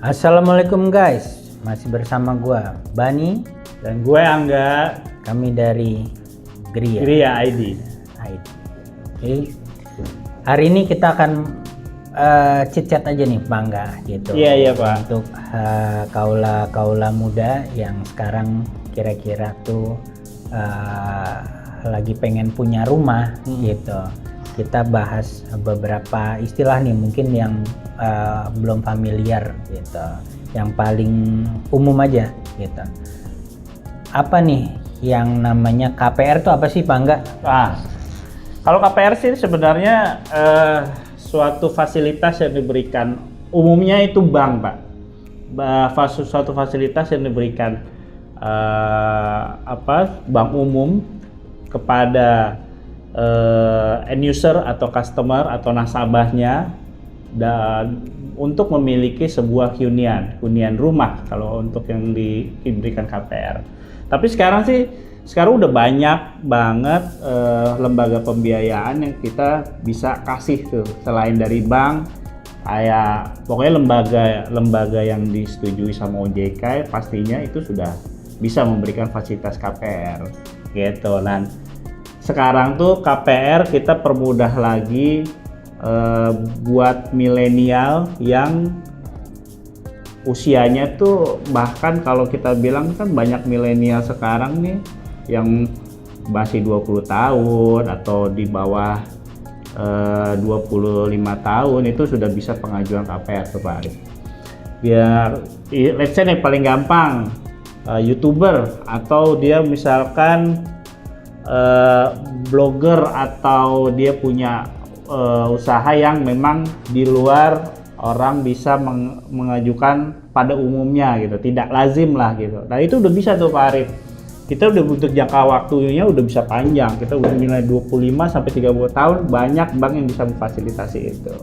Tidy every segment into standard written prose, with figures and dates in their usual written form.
Assalamualaikum guys, masih bersama gua Bani Dan gue Angga, kami dari Gria Gria ID. Oke. Hari ini kita akan chit-chat aja nih Bangga gitu. Iya Pak. Untuk kaula muda yang sekarang kira-kira tuh lagi pengen punya rumah gitu. Kita bahas beberapa istilah nih mungkin yang belum familiar gitu, yang paling umum aja gitu. Apa nih yang namanya KPR tuh apa sih Pak Angga? Kalau KPR sih sebenarnya suatu fasilitas yang diberikan, umumnya itu bank Pak. Suatu fasilitas yang diberikan bank umum kepada end user atau customer atau nasabahnya dan untuk memiliki sebuah hunian rumah kalau untuk yang diberikan KPR. Tapi sekarang udah banyak banget lembaga pembiayaan yang kita bisa kasih tuh selain dari bank, kayak pokoknya lembaga yang disetujui sama OJK pastinya itu sudah bisa memberikan fasilitas KPR gitu. Dan sekarang tuh KPR kita permudah lagi buat milenial yang usianya tuh, bahkan kalau kita bilang kan banyak milenial sekarang nih yang masih 20 tahun atau di bawah 25 tahun itu sudah bisa pengajuan KPR tuh Pak Arif. Biar let's say nih paling gampang YouTuber atau dia misalkan blogger atau dia punya usaha yang memang di luar orang bisa mengajukan pada umumnya gitu, tidak lazim lah gitu. Nah itu udah bisa tuh Pak Arif. Kita udah untuk jangka waktunya udah bisa panjang. Kita udah nilai 25 sampai 30 tahun, banyak bank yang bisa memfasilitasi itu.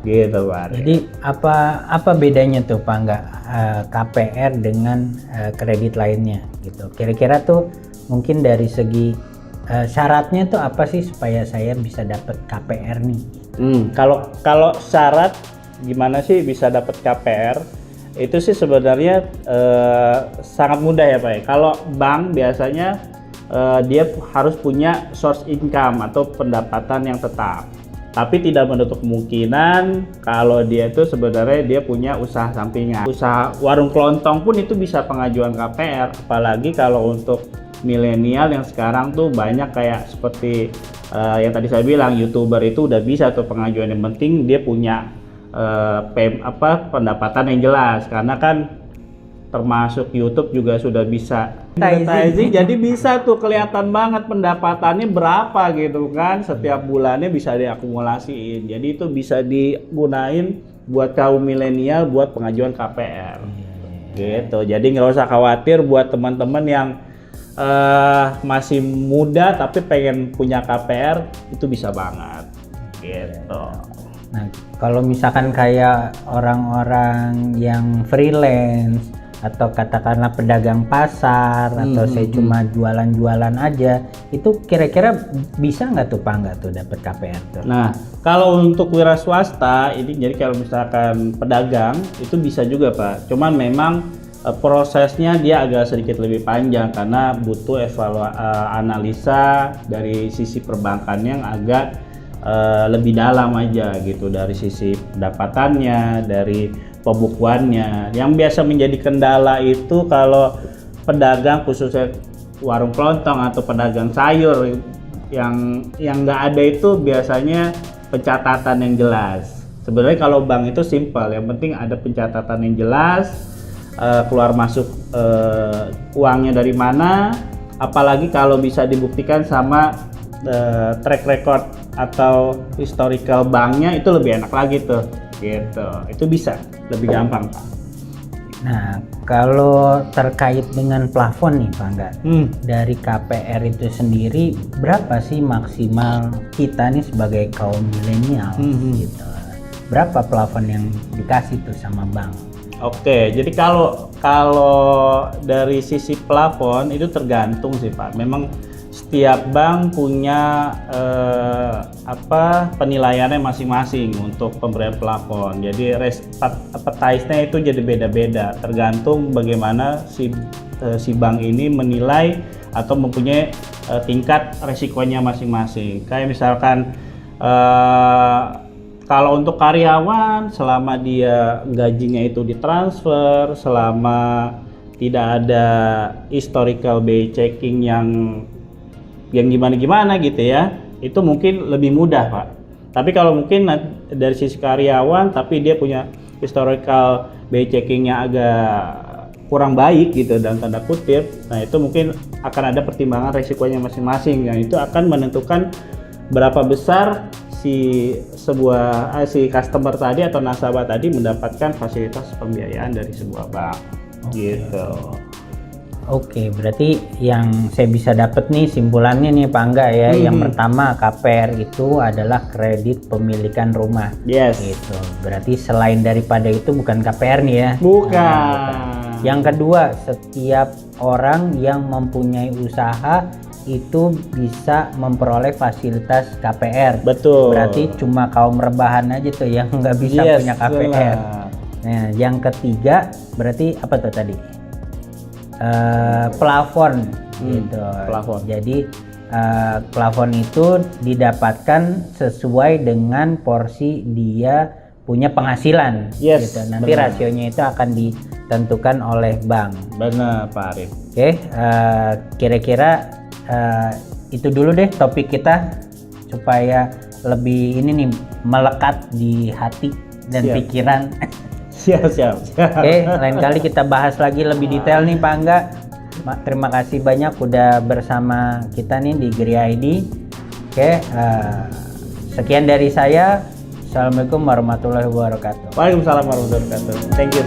Gitu Pak Arif. Jadi apa bedanya tuh Pak Angga KPR dengan kredit lainnya gitu? Kira-kira tuh mungkin dari segi syaratnya tuh apa sih supaya saya bisa dapat KPR nih? Kalau syarat gimana sih bisa dapat KPR? Itu sih sebenarnya sangat mudah ya Pak. Kalau bank biasanya dia harus punya source income atau pendapatan yang tetap. Tapi tidak menutup kemungkinan kalau dia itu sebenarnya dia punya usaha sampingan. Usaha warung kelontong pun itu bisa pengajuan KPR, apalagi kalau untuk milenial yang sekarang tuh banyak kayak seperti yang tadi saya bilang, YouTuber itu udah bisa tuh pengajuan. Yang penting dia punya pendapatan yang jelas, karena kan termasuk YouTube juga sudah bisa monetizing, jadi bisa tuh kelihatan banget pendapatannya berapa gitu kan, setiap bulannya bisa diakumulasiin. Jadi itu bisa digunain buat kaum milenial buat pengajuan KPR gitu. Jadi nggak usah khawatir buat teman-teman yang masih muda tapi pengen punya KPR, itu bisa banget gitu. Nah, kalau misalkan kayak orang-orang yang freelance atau katakanlah pedagang pasar atau saya cuma jualan-jualan aja, itu kira-kira bisa nggak tuh Pak nggak tuh dapat KPR tuh? Nah, kalau untuk wira swasta ini, jadi kalau misalkan pedagang itu bisa juga Pak. Cuman memang prosesnya dia agak sedikit lebih panjang karena butuh analisa dari sisi perbankannya yang agak lebih dalam aja gitu, dari sisi pendapatannya, dari pembukuannya. Yang biasa menjadi kendala itu kalau pedagang khususnya warung kelontong atau pedagang sayur yang nggak ada itu biasanya pencatatan yang jelas. Sebenarnya kalau bank itu simpel, yang penting ada pencatatan yang jelas, keluar masuk uangnya dari mana, apalagi kalau bisa dibuktikan sama track record atau historical banknya, itu lebih enak lagi tuh gitu. Itu bisa lebih gampang Pak. Nah, kalau terkait dengan plafon nih Pak Angga, dari KPR itu sendiri berapa sih maksimal kita nih sebagai kaum milenial gitu? Berapa plafon yang dikasih tuh sama bank? Oke, jadi kalau dari sisi plafon itu tergantung sih Pak. Memang setiap bank punya penilaiannya masing-masing untuk pemberian plafon. Jadi appetite-nya itu jadi beda-beda tergantung bagaimana si bank ini menilai atau mempunyai tingkat resikonya masing-masing. Kayak misalkan kalau untuk karyawan, selama dia gajinya itu ditransfer, selama tidak ada historical BI checking yang gimana-gimana gitu ya, itu mungkin lebih mudah, Pak. Tapi kalau mungkin dari sisi karyawan, tapi dia punya historical BI checkingnya agak kurang baik gitu dalam tanda kutip, nah itu mungkin akan ada pertimbangan resikonya masing-masing, yang itu akan menentukan berapa besar si customer tadi atau nasabah tadi mendapatkan fasilitas pembiayaan dari sebuah bank. Gitu. Oke, berarti yang saya bisa dapat nih simpulannya nih Pak Angga ya, yang pertama KPR itu adalah kredit pemilikan rumah. Yes. Gitu. Berarti selain daripada itu bukan KPR nih ya. Bukan. Yang kedua, setiap orang yang mempunyai usaha itu bisa memperoleh fasilitas KPR. Betul. Berarti cuma kaum rebahan aja tuh yang nggak bisa punya KPR. Nah, yang ketiga berarti apa tuh tadi? Plafon gitu. Plafon. Jadi plafon itu didapatkan sesuai dengan porsi dia punya penghasilan. Yes, gitu. Nanti benar. rasionya itu akan ditentukan oleh bank. Benar, Pak Arif. Oke, kira-kira itu dulu deh topik kita supaya lebih ini nih melekat di hati dan Siap. pikiran. Siap. Oke, lain kali kita bahas lagi lebih detail nih Pak Angga. Terima kasih banyak udah bersama kita nih di Geri ID. Oke, sekian dari saya. Assalamualaikum warahmatullahi wabarakatuh. Waalaikumsalam warahmatullahi wabarakatuh. Thank you.